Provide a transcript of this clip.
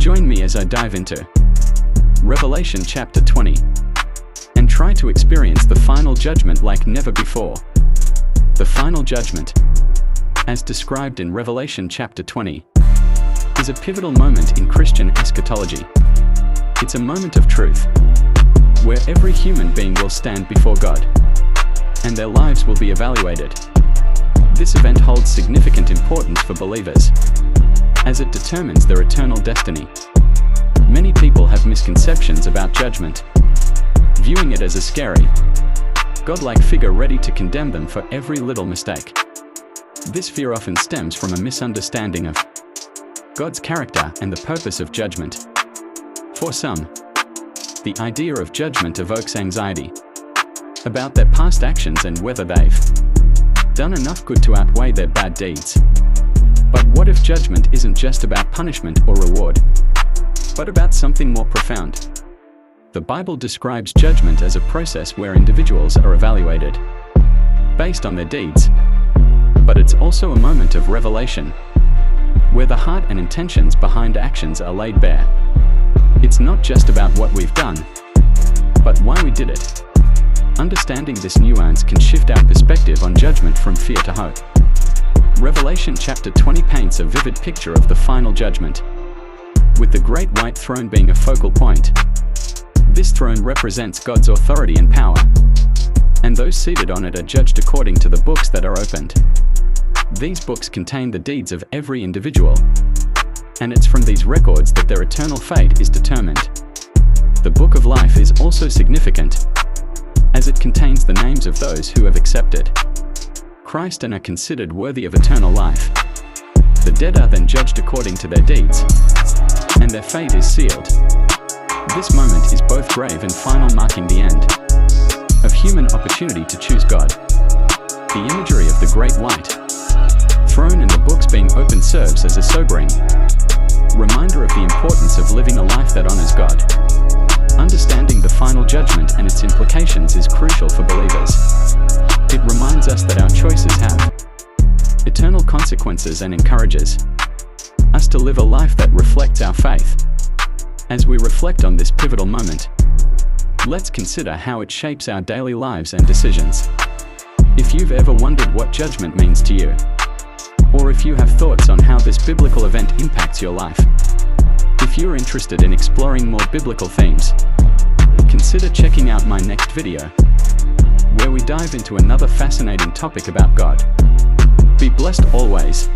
Join me as I dive into Revelation chapter 20 and try to experience the final judgment like never before. The final judgment, as described in Revelation chapter 20, is a pivotal moment in Christian eschatology. It's a moment of truth, where every human being will stand before God, and their lives will be evaluated. This event holds significant importance for believers, as it determines their eternal destiny. Many people have misconceptions about judgment, viewing it as a scary, godlike figure ready to condemn them for every little mistake. This fear often stems from a misunderstanding of God's character and the purpose of judgment. For some, the idea of judgment evokes anxiety about their past actions and whether they've done enough good to outweigh their bad deeds. But what if judgment isn't just about punishment or reward, but about something more profound? The Bible describes judgment as a process where individuals are evaluated based on their deeds. But it's also a moment of revelation, where the heart and intentions behind actions are laid bare. It's not just about what we've done, but why we did it. Understanding this nuance can shift our perspective on judgment from fear to hope. Revelation chapter 20 paints a vivid picture of the final judgment, with the great white throne being a focal point. This throne represents God's authority and power, and those seated on it are judged according to the books that are opened. These books contain the deeds of every individual, and it's from these records that their eternal fate is determined. The book of life is also significant, as it contains the names of those who have accepted Christ and are considered worthy of eternal life. The dead are then judged according to their deeds, and their fate is sealed. This moment is both grave and final, marking the end of human opportunity to choose God. The imagery of the great white throne and the books being opened serves as a sobering reminder of the importance of living a life that honors God. Understanding the final judgment and its implications is crucial for believers. It reminds us that our choices have eternal consequences and encourages us to live a life that reflects our faith. As we reflect on this pivotal moment, let's consider how it shapes our daily lives and decisions. If you've ever wondered what judgment means to you, or if you have thoughts on how this biblical event impacts your life, if you're interested in exploring more biblical themes, consider checking out my next video, where we dive into another fascinating topic about God. Be blessed always.